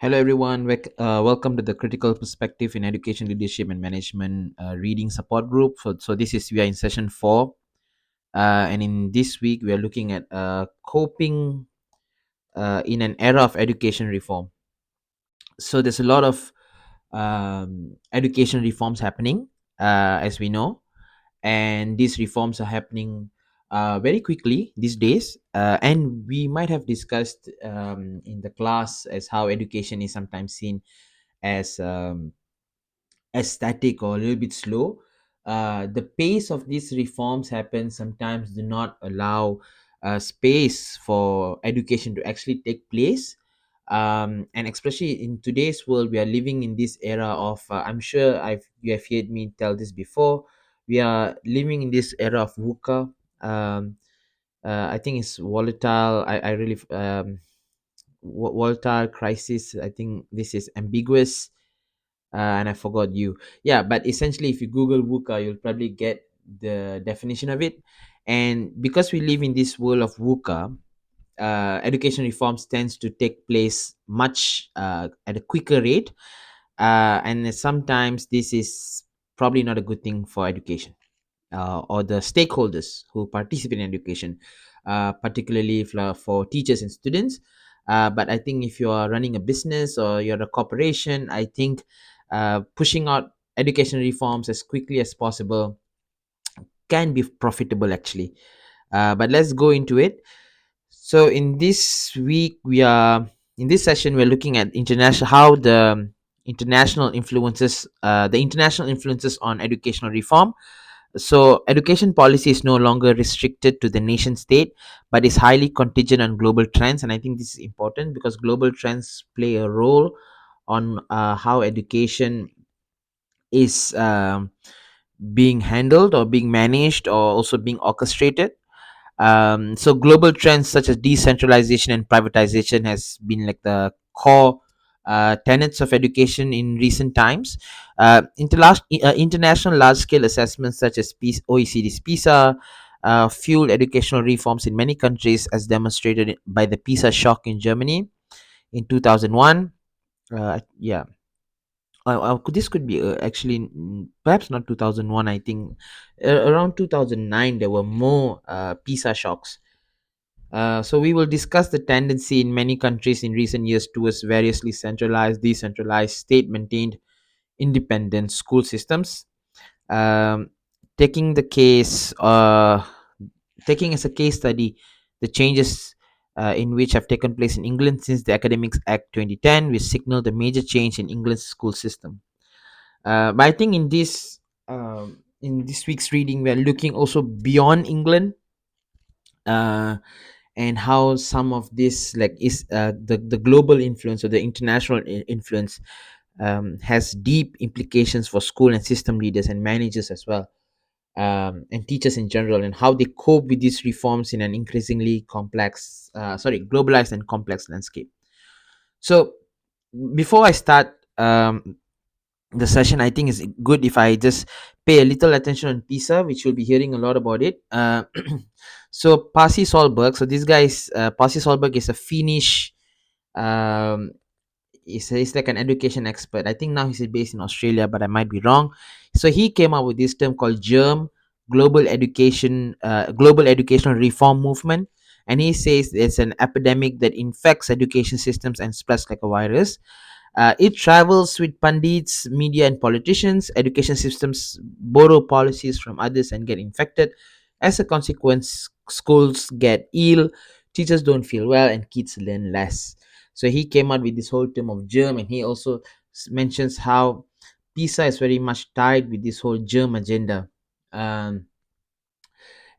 Hello, everyone. Welcome to the Critical Perspective in Education, Leadership, and Management Reading Support Group. So this is we are in session four, and in this week we are looking at coping in an era of education reform. So there's a lot of education reforms happening, as we know, and these reforms are happening very quickly these days. And we might have discussed in the class as how education is sometimes seen as static or a little bit slow. The pace of these reforms happens sometimes do not allow space for education to actually take place. And especially in today's world, we are living in this era of. I'm sure you have heard me tell this before. We are living in this era of VUCA. I think it's volatile. I really volatile crisis. I think this is ambiguous, and I forgot you. Yeah, but essentially, if you Google VUCA, you'll probably get the definition of it. And because we live in this world of VUCA, education reforms tends to take place much at a quicker rate, and sometimes this is probably not a good thing for education or the stakeholders who participate in education, particularly for teachers and students. But I think if you are running a business or you're a corporation, I think pushing out education reforms as quickly as possible can be profitable actually. But let's go into it. So in this week, we are in this session we're looking at international how the international influences on educational reform. So, education policy is no longer restricted to the nation state, but is highly contingent on global trends. And I think this is important because global trends play a role on how education is being handled or being managed or also being orchestrated. So global trends such as decentralization and privatization has been like the core tenets of education in recent times. International large-scale assessments such as OECD's PISA fueled educational reforms in many countries, as demonstrated by the PISA shock in Germany in 2001. Yeah, this could be actually perhaps not 2001. I think around 2009 there were more PISA shocks. So we will discuss the tendency in many countries in recent years towards variously centralized, decentralized, state-maintained, independent school systems. Um, taking the case, taking as a case study, the changes in which have taken place in England since the Academics Act 2010, which signaled a major change in England's school system. But I think in this week's reading, we are looking also beyond England. And how some of this like is the global influence or the international influence has deep implications for school and system leaders and managers as well, and teachers in general, and how they cope with these reforms in an increasingly globalized and complex landscape. So before I start the session, I think it's good if I just pay a little attention on PISA, which you'll be hearing a lot about it. So Pasi Solberg, so this guy is Pasi Solberg is a Finnish, um, he's like an education expert. I think now he's based in Australia, but I might be wrong. So he came up with this term called GERM, Global Educational Reform Movement, and he says it's an epidemic that infects education systems and spreads like a virus. It travels with pundits, media, and politicians. Education systems borrow policies from others and get infected. As a consequence, schools get ill, teachers don't feel well, and kids learn less. So he came out with this whole term of germ, and he also mentions how PISA is very much tied with this whole germ agenda. Um,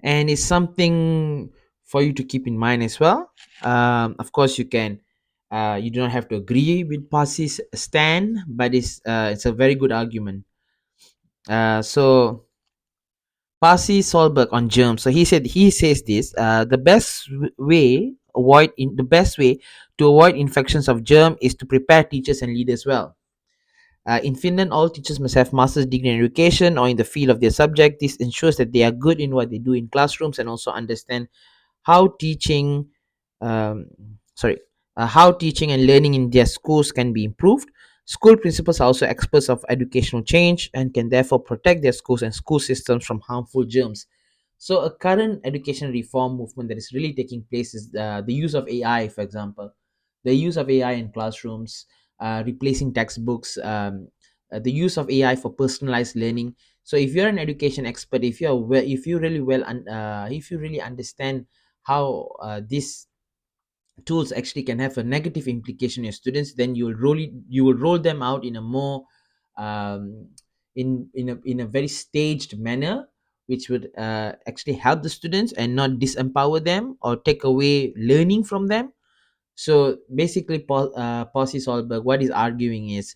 and it's something for you to keep in mind as well. Of course, you do not have to agree with Pasi's stand, but it's a very good argument. So Pasi Solberg on germs. So he says this: the best way to avoid infections of germ is to prepare teachers and leaders well. In Finland, all teachers must have master's degree in education or in the field of their subject. This ensures that they are good in what they do in classrooms and also understand how teaching. Um, sorry. how teaching and learning in their schools can be improved. School principals are also experts of educational change and can therefore protect their schools and school systems from harmful germs. So, a current education reform movement that is really taking place is the use of AI, for example, the use of AI in classrooms, replacing textbooks, the use of AI for personalized learning. So, if you're an education expert, if you really if you really understand how this tools actually can have a negative implication on your students, then you will roll them out in a more um, in a very staged manner, which would actually help the students and not disempower them or take away learning from them. So basically, Possi Solberg, what he's arguing is,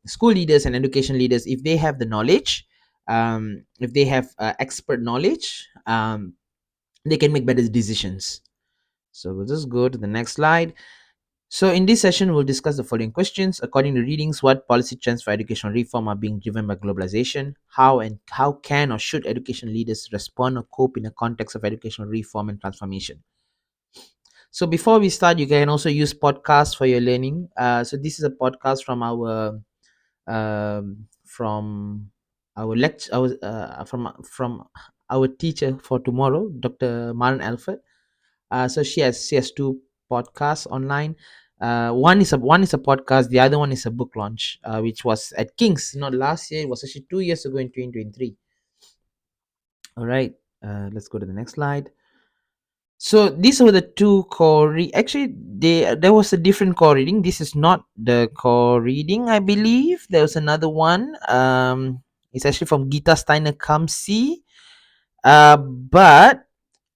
school leaders and education leaders, if they have the knowledge, if they have expert knowledge, they can make better decisions. So we'll just go to the next slide. So, in this session, we'll discuss the following questions. According to readings, what policy trends for educational reform are being driven by globalization? How can or should education leaders respond or cope in the context of educational reform and transformation? So, before we start, you can also use podcasts for your learning. So, this is a podcast from our lecture, from our teacher for tomorrow, Dr. Maran Alfred. So she has two podcasts online. One is a podcast. The other one is a book launch, which was at King's. Not last year. It was actually 2 years ago in 2023. All right. Let's go to the next slide. So these were the two core. Actually, there was a different core reading. This is not the core reading, I believe. There was another one. It's actually from Gita Steiner Kamsi. But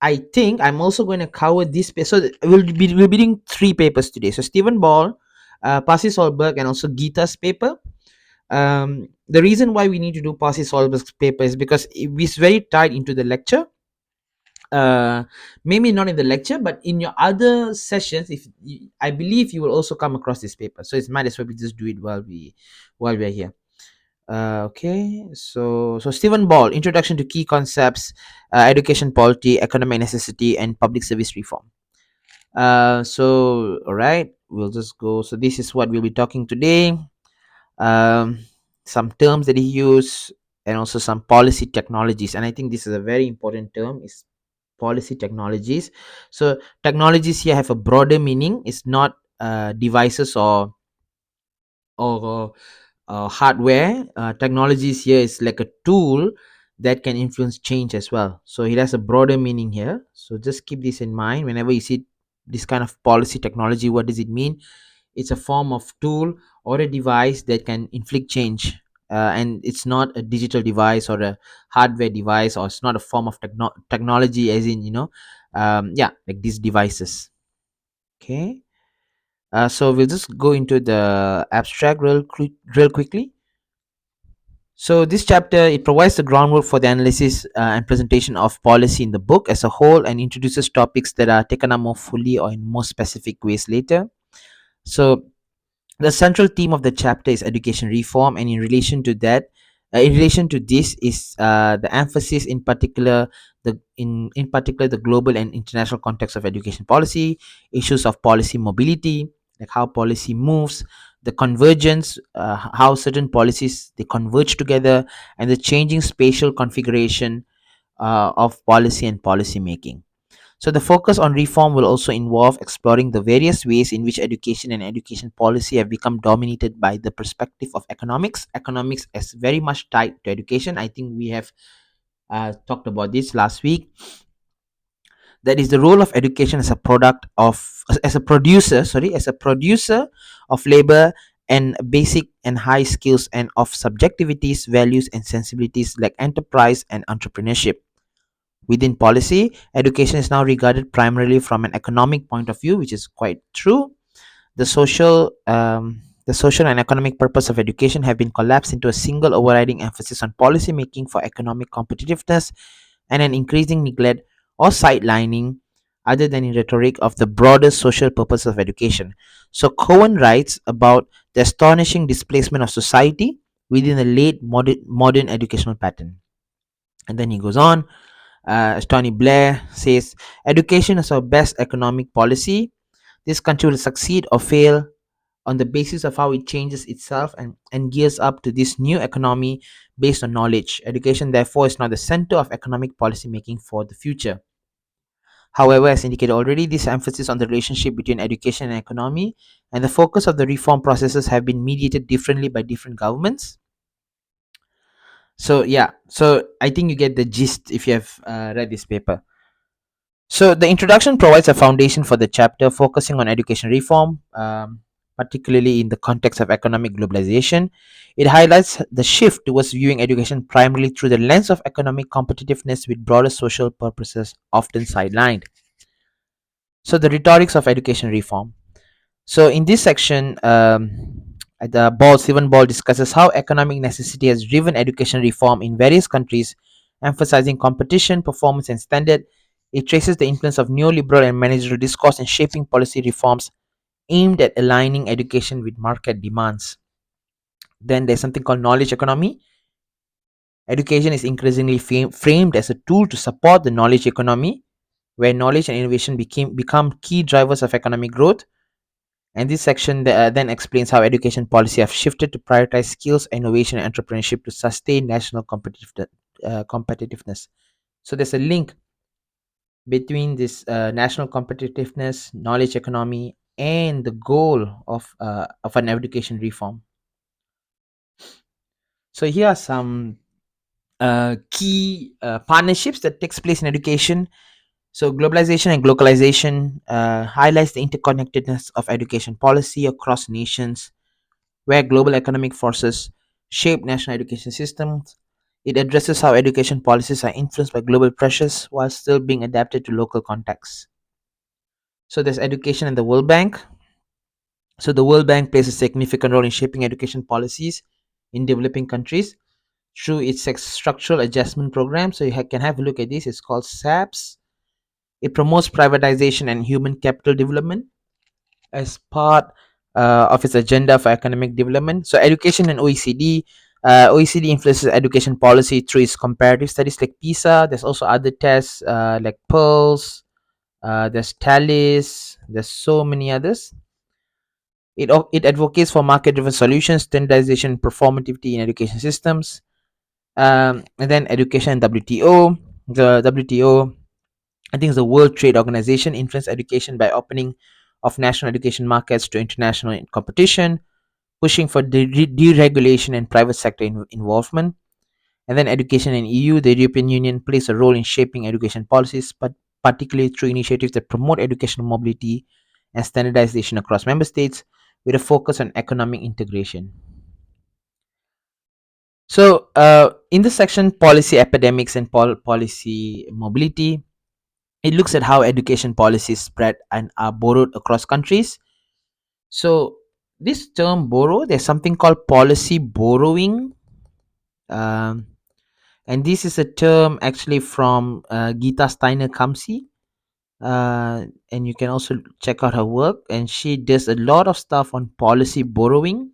I think I'm also going to cover this. So we'll be doing three papers today. So Stephen Ball, Pasi Solberg, and also Gita's paper. The reason why we need to do Pasi Solberg's paper is because it's very tied into the lecture. Uh, Maybe not in the lecture, but in your other sessions, I believe you will also come across this paper. So it's might as well we just do it while we're here. Okay, so Stephen Ball, Introduction to Key Concepts, Education Polity, Economic Necessity, and Public Service Reform. So all right, we'll just go. So this is what we'll be talking today. Um, some terms that he used, and also some policy technologies. And I think this is a very important term. Is policy technologies. So technologies here have a broader meaning. It's not devices or hardware. Technologies here is like a tool that can influence change as well. So it has a broader meaning here. So just keep this in mind whenever you see this kind of policy technology. What does it mean? It's a form of tool or a device that can inflict change. And it's not a digital device or a hardware device, or it's not a form of technology, as in, yeah, like these devices. Okay. So we'll just go into the abstract real quickly. So this chapter, it provides the groundwork for the analysis and presentation of policy in the book as a whole, and introduces topics that are taken up more fully or in more specific ways later. So the central theme of the chapter is education reform, and in relation to this is the emphasis in particular in particular the global and international context of education policy, issues of policy mobility, like how policy moves, the convergence, how certain policies they converge together, and the changing spatial configuration of policy and policy making. So, the focus on reform will also involve exploring the various ways in which education and education policy have become dominated by the perspective of economics. Economics is very much tied to education. I think we have talked about this last week. That is the role of education as a product of, as a producer, as a producer of labor and basic and high skills, and of subjectivities, values, and sensibilities like enterprise and entrepreneurship. Within policy, education is now regarded primarily from an economic point of view, which is quite true. The social and economic purpose of education have been collapsed into a single overriding emphasis on policy making for economic competitiveness, and an increasing neglect or sidelining, other than in rhetoric, of the broader social purpose of education. So Cohen writes about the astonishing displacement of society within the late modern educational pattern. And then he goes on, as Tony Blair says, education is our best economic policy. this country will succeed or fail on the basis of how it changes itself and gears up to this new economy based on knowledge. Education, therefore, is not the center of economic policy making for the future. However, as indicated already, this emphasis on the relationship between education and economy and the focus of the reform processes have been mediated differently by different governments. So, yeah, so I think you get the gist if you have read this paper. So, the introduction provides a foundation for the chapter focusing on education reform, particularly in the context of economic globalization. It highlights the shift towards viewing education primarily through the lens of economic competitiveness with broader social purposes often sidelined. So, the rhetorics of education reform. So, in this section, Stephen Ball discusses how economic necessity has driven education reform in various countries, emphasizing competition, performance, and standard. It traces the influence of neoliberal and managerial discourse in shaping policy reforms aimed at aligning education with market demands. Then there's something called knowledge economy. Education is increasingly framed as a tool to support the knowledge economy, where knowledge and innovation become key drivers of economic growth. And this section then explains how education policy have shifted to prioritize skills, innovation, and entrepreneurship to sustain national competitiveness. So there's a link between this national competitiveness, knowledge economy, and the goal of an education reform. So here are some key partnerships that takes place in education. So globalization and globalization highlights the interconnectedness of education policy across nations, where global economic forces shape national education systems. It addresses how education policies are influenced by global pressures while still being adapted to local contexts. So there's education and the World Bank. So the World Bank plays a significant role in shaping education policies in developing countries through its structural adjustment program. So you can have a look at this. It's called SAPS. It promotes privatization and human capital development as part of its agenda for economic development. So, education and OECD. OECD influences education policy through its comparative studies like PISA. There's also other tests like PEARLS. There's TALIS. There's so many others. It advocates for market-driven solutions, standardization, and performativity in education systems. And then education and WTO. The WTO, I think, it's the World Trade Organization, influence education by opening of national education markets to international competition, pushing for deregulation and private sector involvement. And then education in EU, the European Union plays a role in shaping education policies, but particularly through initiatives that promote educational mobility and standardization across member states with a focus on economic integration. So, in this section, policy epidemics and policy mobility, it looks at how education policies spread and are borrowed across countries. So, this term borrow, there's something called policy borrowing. Um, and this is a term actually from Gita Steiner Kamsi. And you can also check out her work. And she does a lot of stuff on policy borrowing.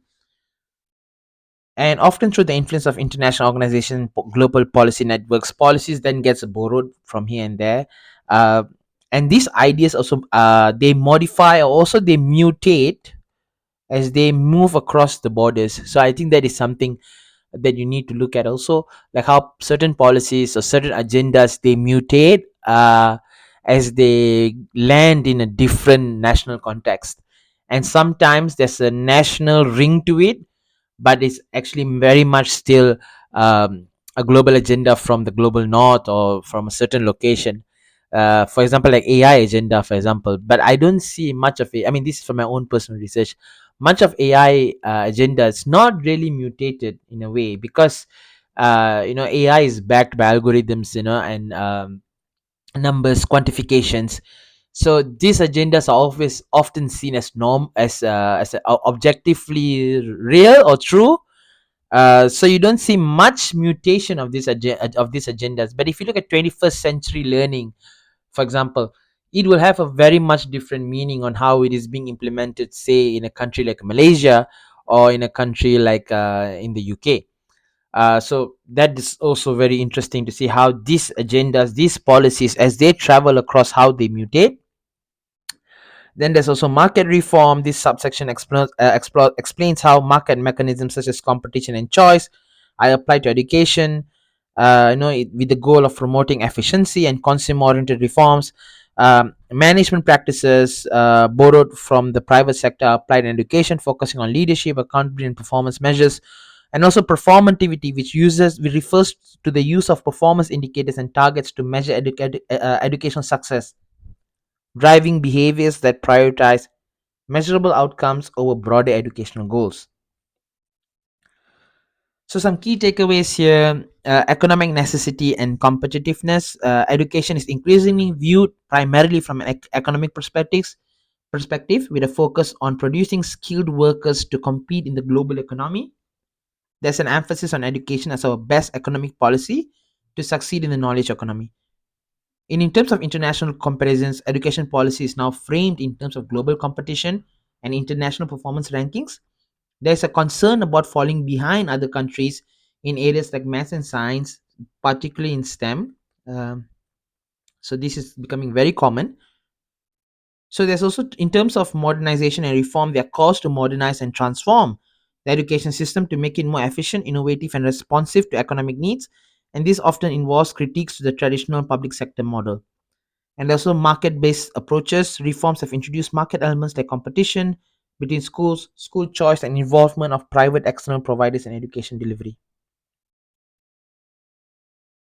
And often through the influence of international organizations, global policy networks, policies then gets borrowed from here and there. Uh, and these ideas also they modify or also they mutate as they move across the borders. So I think that is something that you need to look at also, like how certain policies or certain agendas they mutate as they land in a different national context, and sometimes there's a national ring to it, but it's actually very much still a global agenda from the global north or from a certain location. For example, like AI agenda, for example. But I don't see much of it. I mean, this is from my own personal research. Much of AI agenda is not really mutated in a way because AI is backed by algorithms, and numbers, quantifications. So these agendas are always often seen as norm as objectively real or true. So you don't see much mutation of of these agendas. But if you look at 21st century learning, for example, it will have a very much different meaning on how it is being implemented, say in a country like Malaysia or in a country like in the UK. So that is also very interesting to see how these agendas, these policies, as they travel across, how they mutate. Then there's also market reform. This subsection explains how market mechanisms such as competition and choice are applied to education. With the goal of promoting efficiency and consumer-oriented reforms. Management practices borrowed from the private sector are applied in education, focusing on leadership, accountability, and performance measures. And also performativity, which refers to the use of performance indicators and targets to measure educational success, driving behaviors that prioritize measurable outcomes over broader educational goals. So, some key takeaways here: economic necessity and competitiveness. Education is increasingly viewed primarily from an economic perspective, with a focus on producing skilled workers to compete in the global economy. There's an emphasis on education as our best economic policy to succeed in the knowledge economy. In terms of international comparisons, education policy is now framed in terms of global competition and international performance rankings. There's a concern about falling behind other countries in areas like math and science, particularly in STEM. Um, so this is becoming very common. So there's also, in terms of modernization and reform, there are calls to modernize and transform the education system to make it more efficient, innovative, and responsive to economic needs. And this often involves critiques to the traditional public sector model. And also market-based approaches. Reforms have introduced market elements like competition between schools, school choice, and involvement of private external providers in education delivery.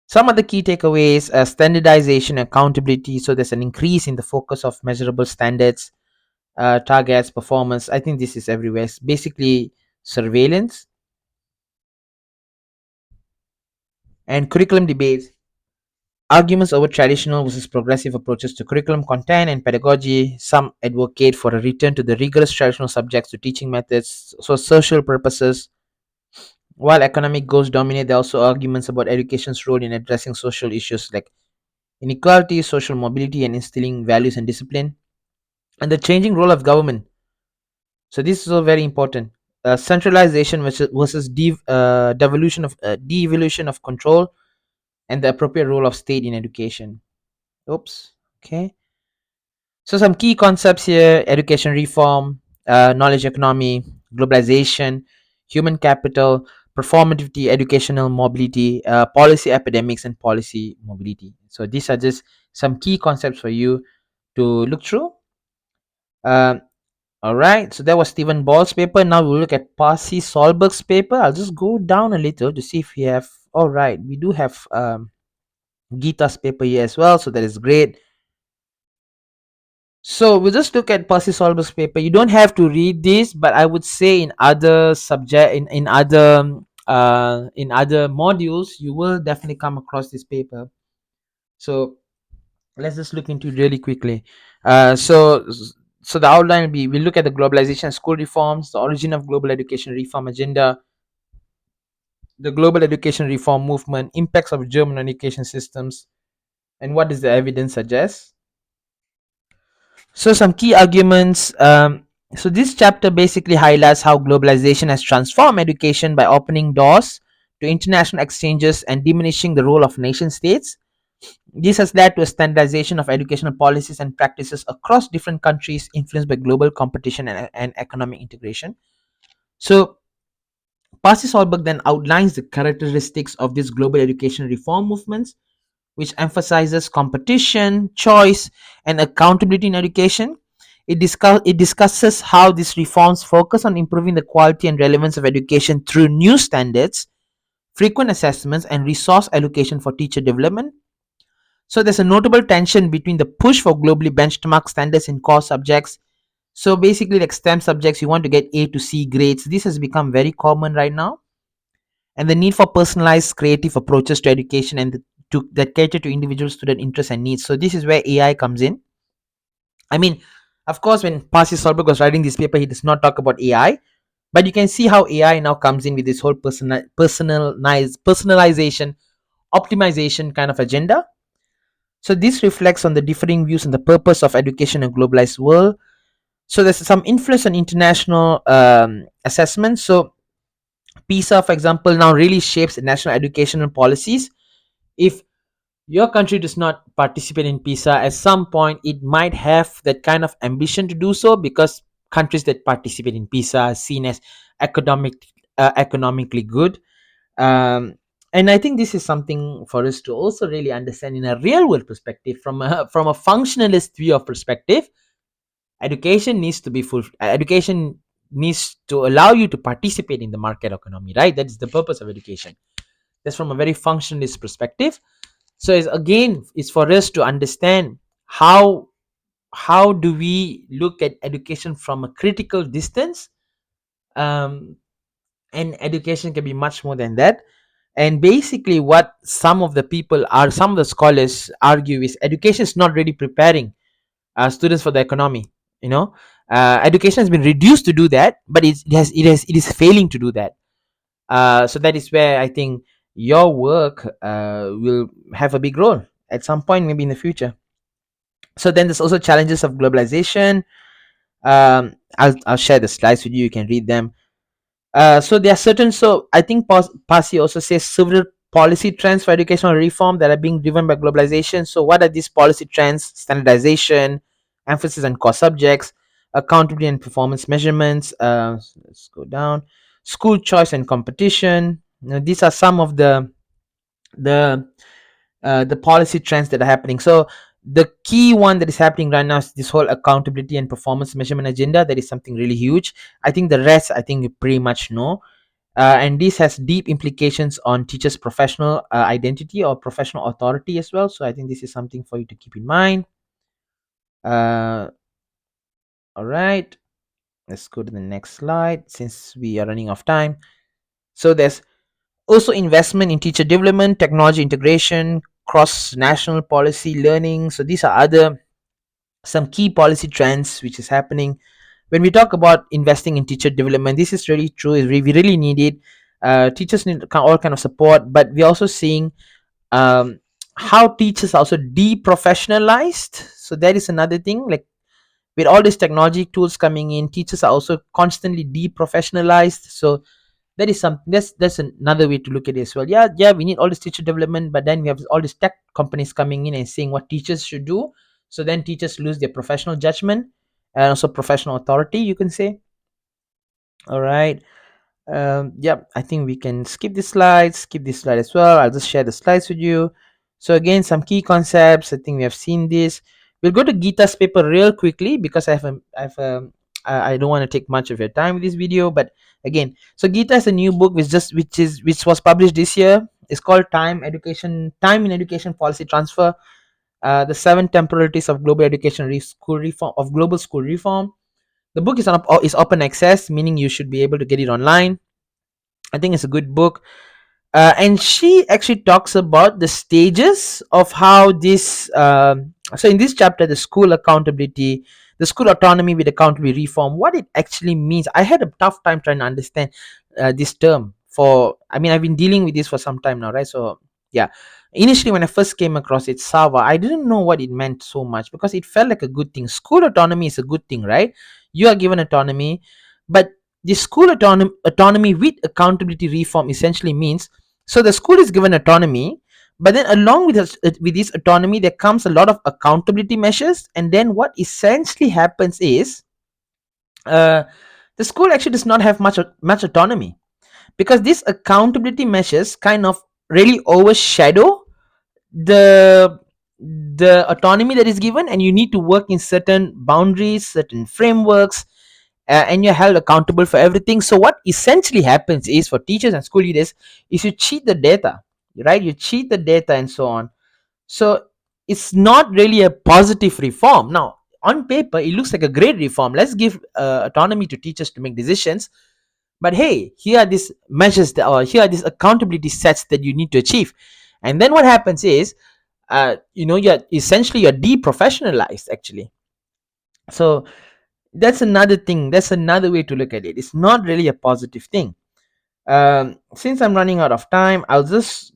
Some of the key takeaways: standardization, accountability. So there's an increase in the focus of measurable standards, targets, performance. I think this is everywhere. It's basically surveillance and curriculum debates. Arguments over traditional versus progressive approaches to curriculum content and pedagogy. Some advocate for a return to the rigorous traditional subjects to teaching methods, so social purposes. While economic goals dominate, there are also arguments about education's role in addressing social issues like inequality, social mobility, and instilling values and discipline. And the changing role of government. So this is all very important. Centralization versus devolution of control, and the appropriate role of state in education. Oops. Okay. So some key concepts here: education reform, knowledge economy, globalization, human capital, performativity, educational mobility, policy epidemics, and policy mobility. So these are just some key concepts for you to look through. Um, all right. So that was Stephen Ball's paper. Now we'll look at Pasi Solberg's paper. I'll just go down a little to see if we have. All right. We do have Gita's paper here as well. So that is great. So we'll just look at Percy Solberg's paper. You don't have to read this, but I would say in other subject in other modules, you will definitely come across this paper. So let's just look into it really quickly. So the outline will be: we look at the globalization and school reforms, the origin of global education reform agenda, the global education reform movement, impacts of German education systems, and what does the evidence suggest. So some key arguments. So this chapter basically highlights how globalization has transformed education by opening doors to international exchanges and diminishing the role of nation states. This has led to a standardization of educational policies and practices across different countries, influenced by global competition and economic integration. So Pasi Solberg then outlines the characteristics of these global education reform movements, which emphasizes competition, choice, and accountability in education. It discusses how these reforms focus on improving the quality and relevance of education through new standards, frequent assessments, and resource allocation for teacher development. So there's a notable tension between the push for globally benchmark standards in core subjects. So basically, like STEM subjects, you want to get A to C grades. This has become very common right now, and the need for personalized creative approaches to education that cater to individual student interests and needs. So this is where AI comes in. I mean, of course, when Pasi Solberg was writing this paper, he does not talk about AI, but you can see how AI now comes in with this whole personalization, optimization kind of agenda. So this reflects on the differing views on the purpose of education in a globalized world. So there's some influence on international assessment. So PISA, for example, now really shapes national educational policies. If your country does not participate in PISA, at some point it might have that kind of ambition to do so, because countries that participate in PISA are seen as economically good. um, and I think this is something for us to also really understand in a real world perspective, from a functionalist view of perspective. Education needs to allow you to participate in the market economy, right? That is the purpose of education. That's from a very functionalist perspective. So it's, again, it's for us to understand how do we look at education from a critical distance. um, and education can be much more than that. And basically what some of the scholars argue is education is not really preparing students for the economy. you know Education has been reduced to do that, but it is failing to do that. So that is where I think your work will have a big role at some point, maybe in the future. So then there's also challenges of globalization. I'll share the slides with you. You can read them. So there are certain. So I think Pasi also says several policy trends for educational reform that are being driven by globalization. So what are these policy trends? Standardization, emphasis on core subjects, accountability and performance measurements. Let's go down. School choice and competition. These are some of the the policy trends that are happening. So the key one that is happening right now is this whole accountability and performance measurement agenda. That is something really huge. I think the rest, I think you pretty much know. And this has deep implications on teachers' professional identity or professional authority as well. So I think this is something for you to keep in mind. Uh, all right, let's go to the next slide since we are running off time. So there's also investment in teacher development, technology integration, cross national policy learning. So these are other some key policy trends which is happening. When we talk about investing in teacher development, this is really true. We really need it. Teachers need all kind of support, but we're also seeing um, how teachers are also deprofessionalized. So that is another thing. Like, with all these technology tools coming in, teachers are also constantly deprofessionalized. So that is something, that's another way to look at it as well. Yeah, we need all this teacher development, but then we have all these tech companies coming in and saying what teachers should do. So then teachers lose their professional judgment and also professional authority, you can say. All right. Yeah, I think we can skip this slide as well. I'll just share the slides with you. So again, some key concepts, I think we have seen this. We'll go to Gita's paper real quickly because I don't want to take much of your time with this video. But again, so Gita is a new book which was published this year. It's called Time in Education Policy Transfer, the seven temporalities of global school reform, of global school reform. The book is open access, meaning you should be able to get it online. I think it's a good book. And she actually talks about the stages of how this. So in this chapter, the school accountability, the school autonomy with accountability reform, what it actually means. I had a tough time trying to understand this term. I mean, I've been dealing with this for some time now, right? So yeah, initially when I first came across it, Sava, I didn't know what it meant so much because it felt like a good thing. School autonomy is a good thing, right? You are given autonomy, but the school autonomy with accountability reform essentially means, so the school is given autonomy, but then along with this autonomy there comes a lot of accountability measures. And then what essentially happens is uh, the school actually does not have much autonomy, because these accountability measures kind of really overshadow the autonomy that is given, and you need to work in certain boundaries, certain frameworks, and you're held accountable for everything. So what essentially happens is, for teachers and school leaders, is you cheat the data, right? You cheat the data and so on. So it's not really a positive reform. Now on paper it looks like a great reform. Let's give autonomy to teachers to make decisions, but hey, here are these measures or here are these accountability sets that you need to achieve. And then what happens is, you're deprofessionalized actually. So that's another thing, that's another way to look at it. It's not really a positive thing. Since I'm running out of time, I will just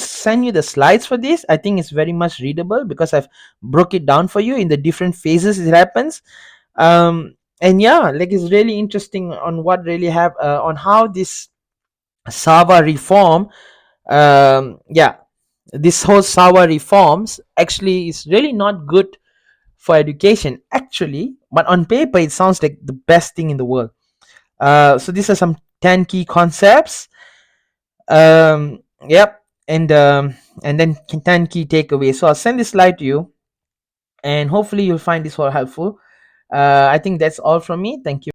send you the slides for this. I think it's very much readable because I've broke it down for you in the different phases it happens. And yeah, like, it's really interesting on what really have on how this Sava reform, yeah, this whole Sawa reforms actually is really not good for education actually, but on paper it sounds like the best thing in the world. So these are some 10 key concepts. Yep, and then 10 key takeaways. So I'll send this slide to you, and hopefully you'll find this all helpful. I think that's all from me. Thank you.